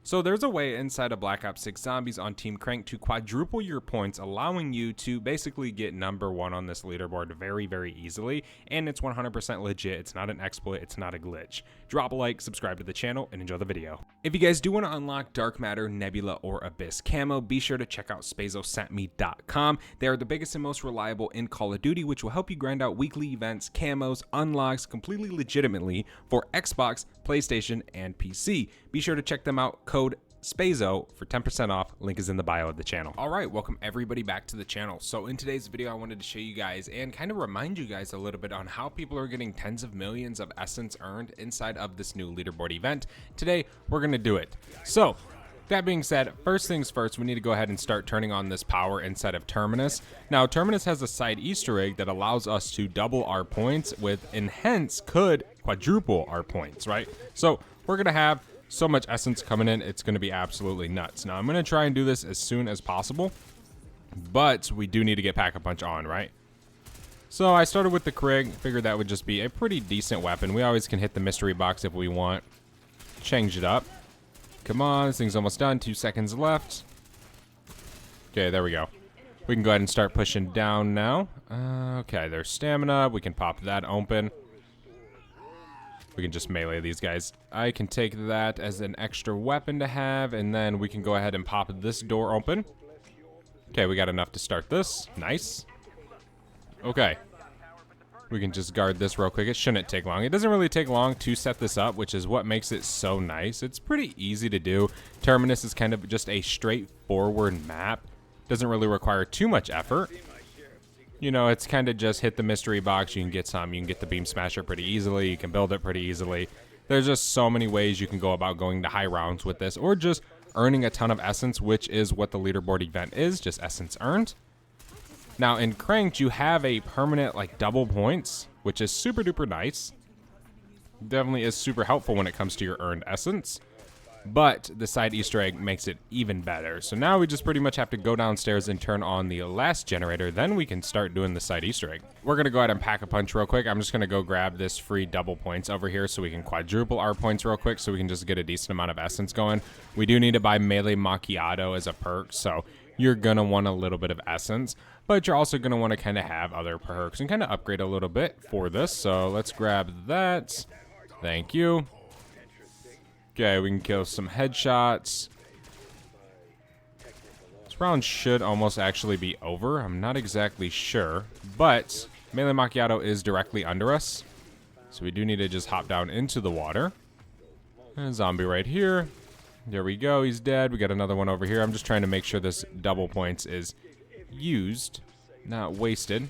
So there's a way inside of Black Ops 6 Zombies on Team Crank to quadruple your points, allowing you to basically get #1 on this leaderboard very easily, and it's 100% legit. It's not an exploit, it's not a glitch. Drop a like, subscribe to the channel, and enjoy the video. If you guys do want to unlock Dark Matter, Nebula, or Abyss camo, be sure to check out spazosentme.com. They are the biggest and most reliable in Call of Duty, which will help you grind out weekly events, camos, unlocks completely legitimately for Xbox, PlayStation, and PC. Be sure to check them out. Code Spazo for 10% off. Link is in the bio of the channel. All right, welcome everybody back to the channel. So in today's video, I wanted to show you guys and kind of remind you guys a little bit on how people are getting tens of millions of essence earned inside of this new leaderboard event. Today, we're gonna do it. So that being said, first things first, we need to go ahead and start turning on this power inside of Terminus. Now, Terminus has a side Easter egg that allows us to double our points with, and hence could quadruple our points, right? So we're gonna have so much essence coming in, it's going to be absolutely nuts. Now, I'm going to try and do this as soon as possible, but we do need to get Pack-a-Punch on, right? So I started with the Krig, figured that would just be a pretty decent weapon. We always can hit the mystery box if we want. Change it up. Come on, this thing's almost done. 2 seconds left. Okay, there we go. We can go ahead and start pushing down now. Okay, there's stamina. We can pop that open. We can just melee these guys. I can take that as an extra weapon to have, and then we can go ahead and pop this door open. Okay, we got enough to start this. Nice. Okay. We can just guard this real quick. It shouldn't take long. It doesn't really take long to set this up, which is what makes it so nice. It's pretty easy to do. Terminus is kind of just a straightforward map. Doesn't really require too much effort. You know, it's kind of just hit the mystery box, you can get some, you can get the beam smasher pretty easily, you can build it pretty easily. There's just so many ways you can go about going to high rounds with this, or just earning a ton of essence, which is what the leaderboard event is, just essence earned. Now in Cranked, you have a permanent like double points, which is super duper nice. Definitely is super helpful when it comes to your earned essence. But the side Easter egg makes it even better. So now we just pretty much have to go downstairs and turn on the last generator. Then we can start doing the side Easter egg. We're going to go ahead and pack a punch real quick. I'm just going to go grab this free double points over here so we can quadruple our points real quick so we can just get a decent amount of essence going. We do need to buy Melee Macchiato as a perk, so you're going to want a little bit of essence. But you're also going to want to kind of have other perks and kind of upgrade a little bit for this. So let's grab that. Thank you. Okay, we can kill some headshots. This round should almost actually be over. I'm not exactly sure, but Melee Macchiato is directly under us. So we do need to just hop down into the water. And a zombie right here. There we go, he's dead. We got another one over here. I'm just trying to make sure this double points is used, not wasted.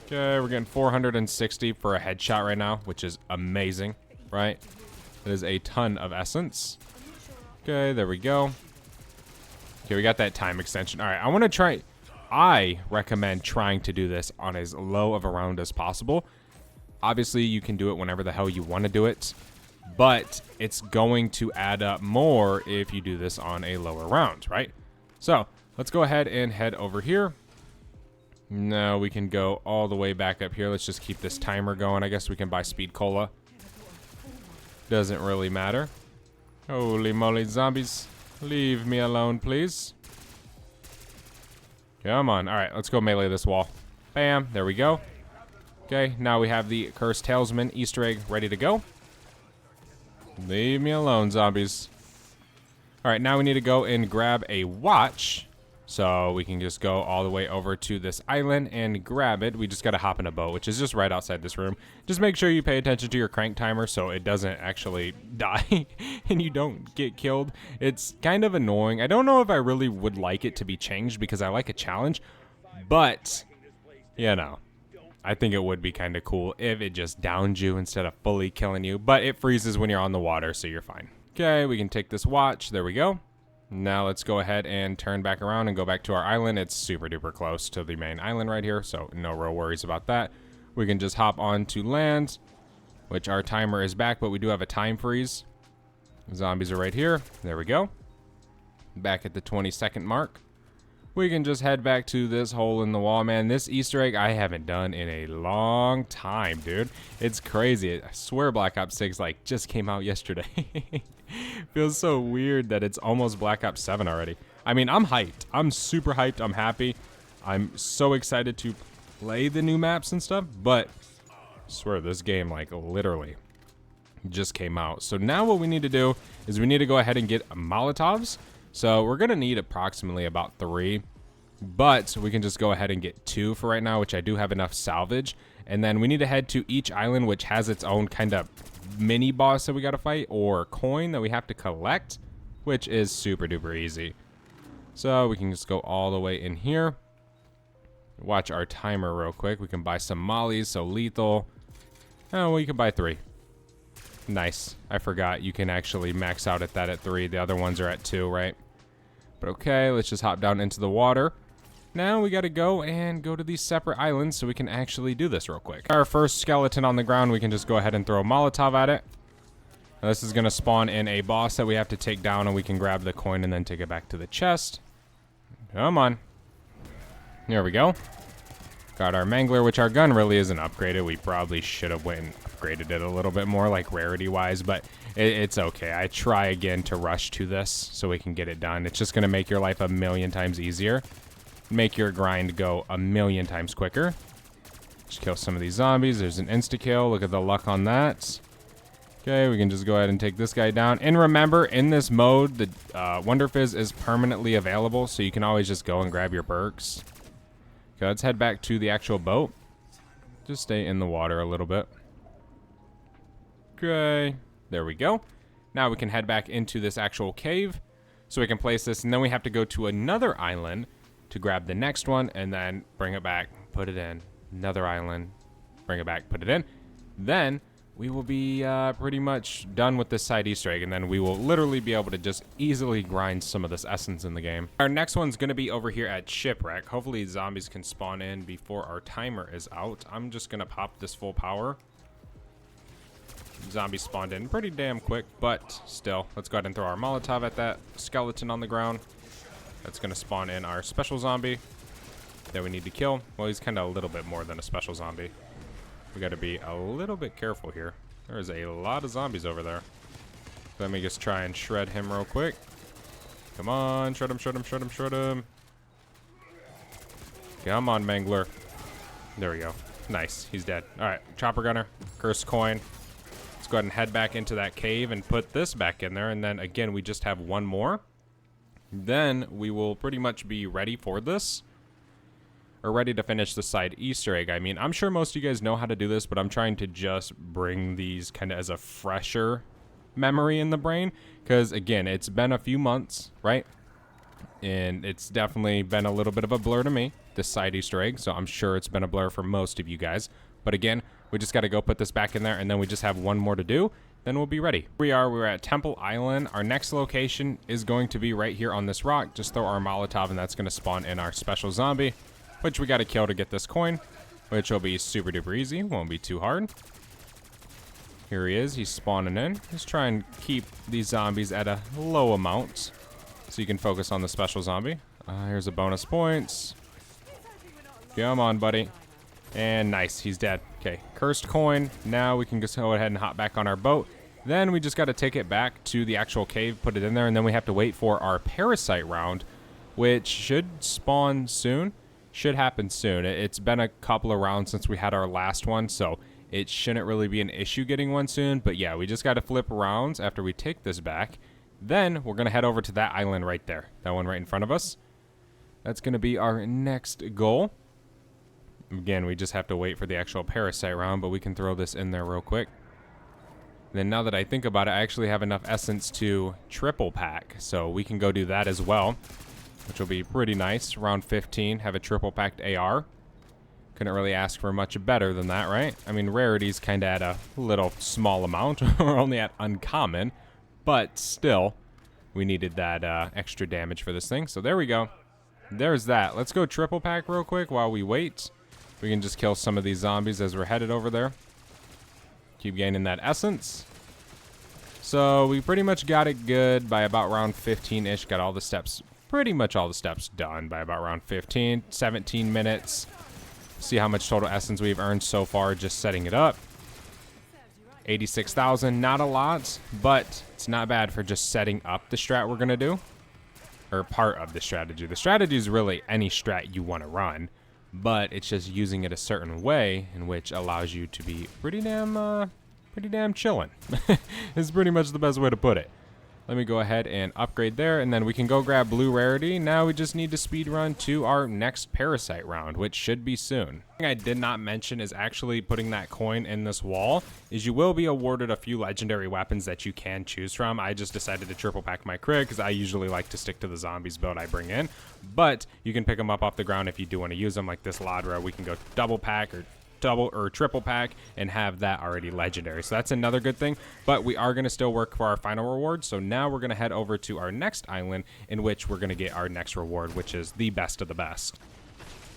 Okay, we're getting 460 for a headshot right now, which is amazing, right? That is a ton of essence. Okay, there we go. Okay, we got that time extension. All right, I want to try. I recommend trying to do this on as low of a round as possible. Obviously, you can do it whenever the hell you want to do it, but it's going to add up more if you do this on a lower round, right? So let's go ahead and head over here. Now we can go all the way back up here. Let's just keep this timer going. I guess we can buy speed cola. Doesn't really matter. Holy moly, zombies. Leave me alone, please. Come on. All right, let's go melee this wall. Bam. There we go. Okay, now we have the Cursed Talesman Easter egg ready to go. Leave me alone, zombies. All right, now we need to go and grab a watch. So we can just go all the way over to this island and grab it. We just got to hop in a boat, which is just right outside this room. Just make sure you pay attention to your crank timer so it doesn't actually die and you don't get killed. It's kind of annoying. I don't know if I really would like it to be changed because I like a challenge, but, you know, I think it would be kind of cool if it just downed you instead of fully killing you. But it freezes when you're on the water, so you're fine. Okay, we can take this watch. There we go. Now let's go ahead and turn back around and go back to our island. It's super duper close to the main island right here, so no real worries about that. We can just hop on to land, which our timer is back, but we do have a time freeze. Zombies are right here. There we go. Back at the 20-second mark. we can just head back to this hole in the wall, man. This Easter egg I haven't done in a long time, dude. It's crazy. I swear Black Ops 6 like just came out yesterday. Feels so weird that it's almost Black Ops 7 already. I mean, I'm hyped. I'm super hyped. I'm happy. I'm so excited to play the new maps and stuff, but I swear this game like literally just came out. So now what we need to do is we need to go ahead and get Molotovs. So we're gonna need approximately about 3, but we can just go ahead and get 2 for right now, which I do have enough salvage. And then we need to head to each island, which has its own kind of mini boss that we gotta fight, or coin that we have to collect, which is super duper easy. So we can just go all the way in here. Watch our timer real quick. We can buy some mollies, so lethal. Oh, well, you can buy 3. Nice. I forgot you can actually max out at that at 3. The other ones are at 2, right? But okay, let's just hop down into the water. Now we got to go to these separate islands so we can actually do this real quick. Our first skeleton on the ground, we can just go ahead and throw a Molotov at it. Now this is going to spawn in a boss that we have to take down, and we can grab the coin and then take it back to the chest. Come on. There we go. Got our Mangler, which our gun really isn't upgraded. We probably should have went and upgraded it a little bit more, like rarity-wise, but it's okay. I try again to rush to this so we can get it done. It's just going to make your life a million times easier. Make your grind go a million times quicker. Just kill some of these zombies. There's an insta-kill. Look at the luck on that. Okay, we can just go ahead and take this guy down. And remember, in this mode, the Wonder Fizz is permanently available, so you can always just go and grab your perks. Okay, let's head back to the actual boat. Just stay in the water a little bit. Okay, there we go. Now we can head back into this actual cave, so we can place this, and then we have to go to another island to grab the next one, and then bring it back, put it in. Another island, bring it back, put it in. Then we will be pretty much done with this side Easter egg, and then we will literally be able to just easily grind some of this essence in the game. Our next one's going to be over here at Shipwreck. Hopefully zombies can spawn in before our timer is out. I'm just going to pop this full power. Zombies spawned in pretty damn quick, but still, let's go ahead and throw our Molotov at that skeleton on the ground. That's going to spawn in our special zombie that we need to kill. Well, he's kind of a little bit more than a special zombie. We got to be a little bit careful here. There's a lot of zombies over there. Let me just try and shred him real quick. Come on, shred him, shred him, shred him, shred him. Come on, Mangler. There we go. Nice, he's dead. All right, chopper gunner, cursed coin. Let's go ahead and head back into that cave and put this back in there. And then again, we just have one more. Then we will pretty much be ready for this. Or ready to finish the side Easter egg. I mean, I'm sure most of you guys know how to do this, but I'm trying to just bring these kind of as a fresher memory in the brain. Because, again, it's been a few months, right? And it's definitely been a little bit of a blur to me, this side Easter egg. So I'm sure it's been a blur for most of you guys. But again, we just got to go put this back in there, and then we just have one more to do. Then we'll be ready. We're at Temple Island. Our next location is going to be right here on this rock. Just throw our Molotov, and that's going to spawn in our special zombie, which we got to kill to get this coin, which will be super duper easy. Won't be too hard. Here he is. He's spawning in. Let's try and keep these zombies at a low amount so you can focus on the special zombie. Here's a bonus points. Come on, buddy. And nice. He's dead. Okay. Cursed coin. Now we can just go ahead and hop back on our boat. Then we just got to take it back to the actual cave, put it in there, and then we have to wait for our parasite round, which should spawn soon. Should happen soon. It's been a couple of rounds since we had our last one, so it shouldn't really be an issue getting one soon. But yeah, we just got to flip rounds after we take this back. Then we're going to head over to that island right there. That one right in front of us. That's going to be our next goal. Again, we just have to wait for the actual parasite round, but we can throw this in there real quick. And then now that I think about it, I actually have enough essence to triple pack, so we can go do that as well, which will be pretty nice. Round 15, have a triple packed AR. Couldn't really ask for much better than that, right? I mean, rarity's kind of at a little small amount. We're only at uncommon, but still, we needed that extra damage for this thing. So there we go. There's that. Let's go triple pack real quick while we wait. We can just kill some of these zombies as we're headed over there. Keep gaining that essence. So we pretty much got it good by about round 15-ish. Got all the steps pretty much all the steps done by about around 15, 17 minutes. See how much total essence we've earned so far just setting it up. 86,000, not a lot, but it's not bad for just setting up the strat we're gonna do, or part of the strategy. The strategy is really any strat you want to run, but it's just using it a certain way in which allows you to be pretty damn chillin'. Is pretty much the best way to put it. Let me go ahead and upgrade there, and then we can go grab blue rarity. Now we just need to speed run to our next parasite round, which should be soon. Thing I did not mention is actually putting that coin in this wall is you will be awarded a few legendary weapons that you can choose from. I just decided to triple pack my crit because I usually like to stick to the zombies build I bring in, but you can pick them up off the ground if you do want to use them, like this Ladra. We can go double pack or double or triple pack and have that already legendary. So that's another good thing, but we are going to still work for our final reward. So now we're going to head over to our next island in which we're going to get our next reward, which is the best of the best.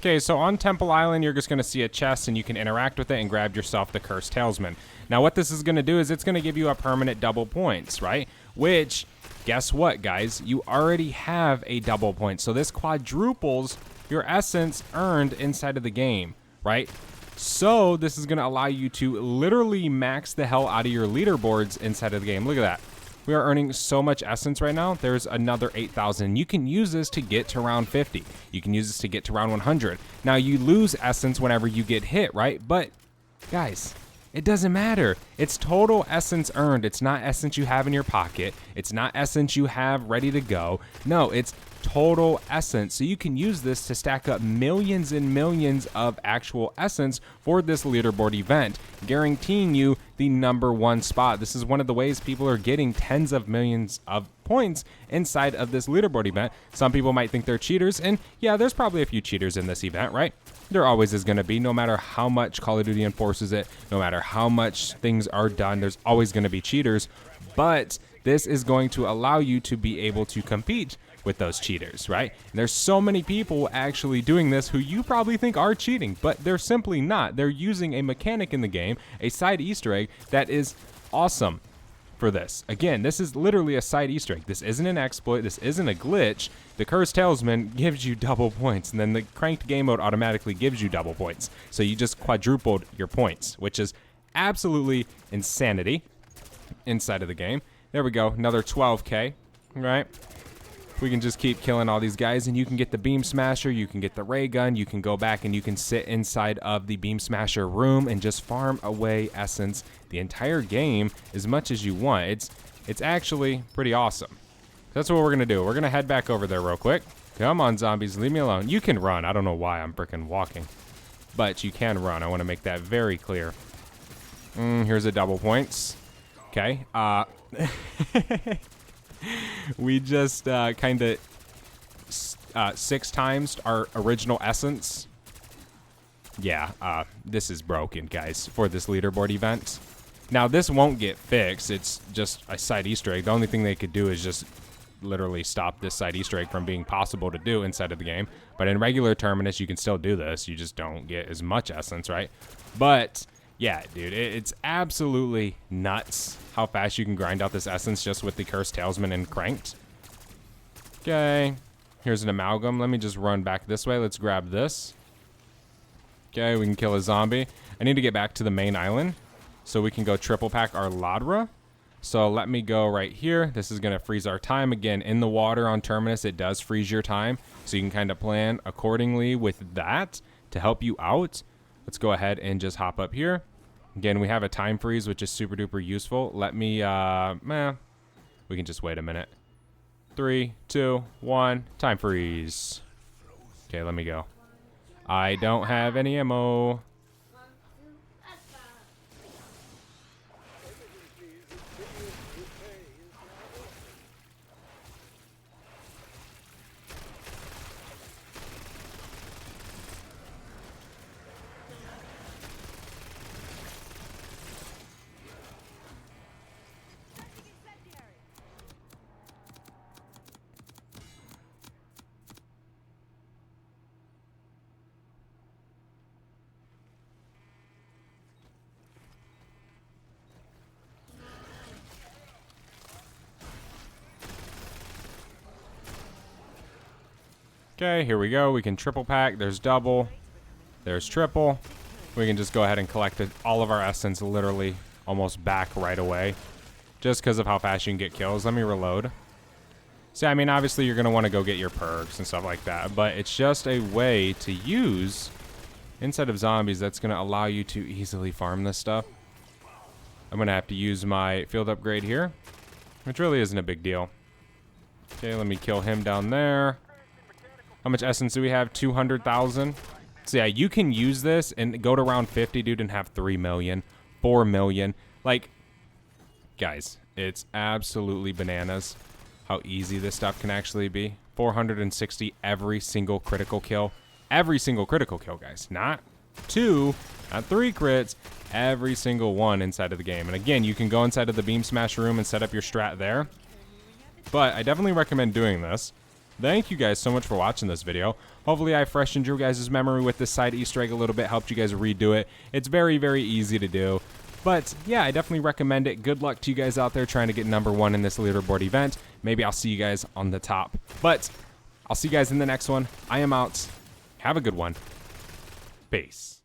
Okay, so on Temple Island, you're just going to see a chest and you can interact with it and grab yourself the Cursed Talisman. Now what this is going to do is it's going to give you a permanent double points, right? Which, guess what, guys? You already have a double point. So this quadruples your essence earned inside of the game, right? So this is going to allow you to literally max the hell out of your leaderboards inside of the game. Look at that. We are earning so much essence right now. There's another 8,000. You can use this to get to round 50. You can use this to get to round 100. Now you lose essence whenever you get hit, right? But guys, it doesn't matter. It's total essence earned. It's not essence you have in your pocket. It's not essence you have ready to go. No, it's total essence. So you can use this to stack up millions and millions of actual essence for this leaderboard event, guaranteeing you the #1 spot. This is one of the ways people are getting tens of millions of points inside of this leaderboard event. Some people might think they're cheaters, and yeah, there's probably a few cheaters in this event, right? There always is going to be, no matter how much Call of Duty enforces it, no matter how much things are done, there's always going to be cheaters. But this is going to allow you to be able to compete with those cheaters, right? And there's so many people actually doing this who you probably think are cheating, but they're simply not. They're using a mechanic in the game, a side Easter egg that is awesome for this. Again, this is literally a side Easter egg. This isn't an exploit. This isn't a glitch. The Cursed Talisman gives you double points, and then the cranked game mode automatically gives you double points. So you just quadrupled your points, which is absolutely insanity inside of the game. There we go, another 12K, right? We can just keep killing all these guys, and you can get the Beam Smasher, you can get the Ray Gun, you can go back and you can sit inside of the Beam Smasher room and just farm away essence the entire game as much as you want. It's actually pretty awesome. That's what we're going to do. We're going to head back over there real quick. Come on, zombies, leave me alone. You can run. I don't know why I'm freaking walking, but you can run. I want to make that very clear. Here's a double points. Okay. We just kind of 6 times our original essence. Yeah, this is broken, guys, for this leaderboard event. Now, this won't get fixed. It's just a side Easter egg. The only thing they could do is just literally stop this side Easter egg from being possible to do inside of the game. But in regular Terminus, you can still do this. You just don't get as much essence, right? But yeah, dude, it's absolutely nuts how fast you can grind out this essence just with the Cursed Talisman and cranked. Okay, here's an amalgam. Let me just run back this way. Let's grab this. Okay, we can kill a zombie. I need to get back to the main island so we can go triple pack our Ladra. So let me go right here. This is going to freeze our time. Again, in the water on Terminus, it does freeze your time. So you can kind of plan accordingly with that to help you out. Let's go ahead and just hop up here. Again, we have a time freeze, which is super duper useful. Let me, we can just wait a minute. 3, 2, 1, time freeze. Okay, let me go. I don't have any ammo. Okay, here we go. We can triple pack. There's double. There's triple. We can just go ahead and collect all of our essence literally almost back right away. Just because of how fast you can get kills. Let me reload. See, I mean, obviously you're going to want to go get your perks and stuff like that. But it's just a way to use instead of zombies that's going to allow you to easily farm this stuff. I'm going to have to use my field upgrade here, which really isn't a big deal. Okay, let me kill him down there. How much essence do we have? 200,000. So yeah, you can use this and go to round 50, dude, and have 3 million, 4 million. Like, guys, it's absolutely bananas how easy this stuff can actually be. 460 every single critical kill. Every single critical kill, guys. Not 2, not 3 crits. Every single one inside of the game. And again, you can go inside of the beam smash room and set up your strat there. But I definitely recommend doing this. Thank you guys so much for watching this video. Hopefully I freshened your guys' memory with this side Easter egg a little bit, helped you guys redo it. It's very, very easy to do. But yeah, I definitely recommend it. Good luck to you guys out there trying to get number 1 in this leaderboard event. Maybe I'll see you guys on the top. But I'll see you guys in the next one. I am out. Have a good one. Peace.